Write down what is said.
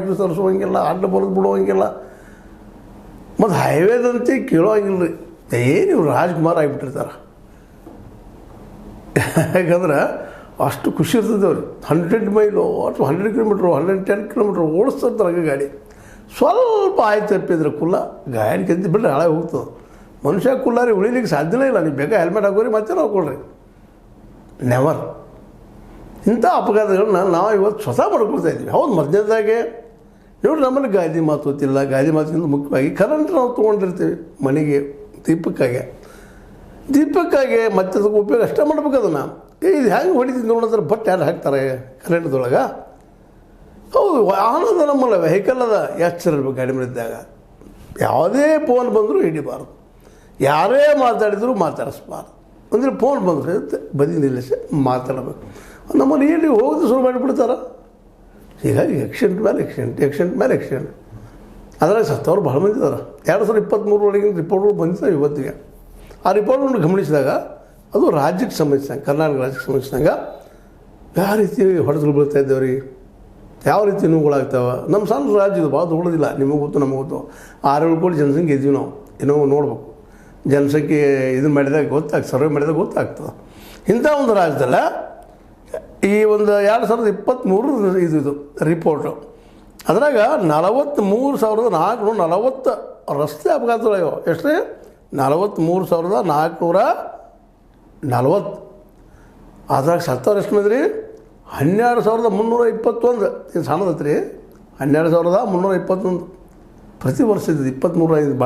ಟ್ಯಾಕ್ಟ್ರಿ ತರಿಸೋಂಗಿಲ್ಲ, ಅಡ್ಡ ಬರೆದು ಬಿಡೋಂಗಿಲ್ಲ, ಮತ್ತು ಹೈವೇದಂತೆ ಕೇಳೋಂಗಿಲ್ಲ ರೀ. ಏನು ಇವ್ರು ರಾಜ್ಕುಮಾರ್ ಆಗಿಬಿಟ್ಟಿರ್ತಾರೆ. ಯಾಕಂದ್ರೆ ಅಷ್ಟು ಖುಷಿ ಇರ್ತದೆ ಅವ್ರಿಗೆ. 100 ಮೈಲು ಅಥವಾ 100 ಕಿಲೋಮೀಟ್ರು 110 ಕಿಲೋಮೀಟ್ರ್ ಓಡಿಸ್ತಿರ್ತಾರೆ ಗಾಡಿ. ಸ್ವಲ್ಪ ಆಯ್ತು ತಪ್ಪಿದ್ರೆ ಕುಲ್ಲ ಗಾಡಿ ಕೆತ್ತಿ ಬಿಟ್ಟರೆ ಹಾಳಾಗಿ ಹೋಗ್ತದೆ. ಮನುಷ್ಯ ಕುಲ್ಲಾರಿ ಉಳಿಲಿಕ್ಕೆ ಸಾಧ್ಯನೇ ಇಲ್ಲ. ನೀವು ಬೇಕಾ ಹೆಲ್ಮೆಟ್ ಹಾಕೋರಿ ಮತ್ತೆ ಹಾಕೊಳ್ರಿ, ನೆವರ್. ಇಂಥ ಅಪಘಾತಗಳನ್ನ ನಾವು ಇವತ್ತು ಸ್ವತಃ ಮಾಡ್ಕೊಳ್ತಾ ಇದ್ದೀವಿ. ಹೌದು, ಮಧ್ಯದಾಗೆ ನೋಡಿ ನಮ್ಮಲ್ಲಿ ಗಾದಿ ಮಾತು ಗೊತ್ತಿಲ್ಲ. ಗಾದಿ ಮಾತಿಗಿಂತ ಮುಖ್ಯವಾಗಿ ಕರೆಂಟ್ ನಾವು ತೊಗೊಂಡಿರ್ತೀವಿ ಮನೆಗೆ ದೀಪಕ್ಕಾಗಿ ಮತ್ತೆ ಅದಕ್ಕೆ ಉಪಯೋಗ ಅಷ್ಟೇ ಮಾಡ್ಬೇಕು. ಅದನ್ನು ಇದು ಹೆಂಗೆ ಹೊಡಿತೀವಿ ನೋಡಿದ್ರೆ ಬಟ್ ಯಾರು ಹಾಕ್ತಾರೆ ಕರೆಂಟ್ದೊಳಗೆ. ಹೌದು, ವಾಹನ ಅದ, ನಮ್ಮಲ್ಲ ವೆಹಿಕಲ್ ಅದ, ಎಚ್ಚರ ಇರ್ಬೇಕು ಗಾಡಿ ಮೇಲಿದ್ದಾಗ. ಯಾವುದೇ ಫೋನ್ ಬಂದರೂ ಹಿಡಿಬಾರ್ದು, ಯಾರೇ ಮಾತಾಡಿದರೂ ಮಾತಾಡಿಸ್ಬಾರ್ದು. ಅಂದರೆ ಫೋನ್ ಬಂದರೆ ಬದಿ ನಿಲ್ಲಿಸಿ ಮಾತಾಡಬೇಕು. ನಮ್ಮಲ್ಲಿ ಏನು ಹೋಗೋದು ಶುರು ಮಾಡಿಬಿಡ್ತಾರೆ. ಹೀಗಾಗಿ ಆಕ್ಸಿಡೆಂಟ್ ಮೇಲೆ ಆಕ್ಸಿಡೆಂಟ್ ಅದ್ರಾಗ ಸತ್ತವ್ರು ಭಾಳ ಮಂದಿ ಇದ್ದಾರೆ. 2023 ಒಳಗಿನ ರಿಪೋರ್ಟ್ಗಳು ಬಂದಿದ್ದಾವೆ ಇವತ್ತಿಗೆ. ಆ ರಿಪೋರ್ಟ್ಗಳನ್ನು ಗಮನಿಸಿದಾಗ ಅದು ರಾಜ್ಯಕ್ಕೆ ಸಂಬಂಧಿಸಿದಂಗೆ, ಕರ್ನಾಟಕ ರಾಜ್ಯಕ್ಕೆ ಸಂಬಂಧಿಸಿದಂಗೆ ಯಾವ ರೀತಿ ಹೊಡೆತಗಳು ಬೀಳ್ತಾ ಇದ್ದೇವೆ, ಯಾವ ರೀತಿ ನೋವುಗಳಾಗ್ತಾವೆ. ನಮ್ಮ ಸಣ್ಣ ರಾಜ್ಯ ಇದು ಭಾಳ ದೊಡ್ಡದಿಲ್ಲ, ನಿಮಗೆ ಗೊತ್ತು ನಮಗೆ ಗೊತ್ತು. 6-7 ಕೋಟಿ ಜನಸಂಖ್ಯೆ ಇದ್ದೀವಿ ನಾವು. ಏನೋ ನೋಡ್ಬೇಕು, ಜನಸಂಖ್ಯೆ ಇದನ್ನು ಮಾಡಿದಾಗ ಸರ್ವೆ ಮಾಡಿದಾಗ ಗೊತ್ತಾಗ್ತದೆ. ಇಂಥ ಒಂದು ರಾಜ್ಯದಲ್ಲ ಈ ಒಂದು 2023 ಇದು ರಿಪೋರ್ಟು. ಅದ್ರಾಗ 43,440 ರಸ್ತೆ ಅಪಘಾತಗಳಾಗ್ಯಾವ. ಎಷ್ಟು ರೀ? 43,440. ಅದ್ರಾಗ ಸತ್ತವ್ರು ಎಷ್ಟು ಮಂದಿ ರೀ? 12,321. ಇದು ಸಣ್ಣದತ್ತು ರೀ, 12,321 ಪ್ರತಿ ವರ್ಷ ಇದ್ದು. 23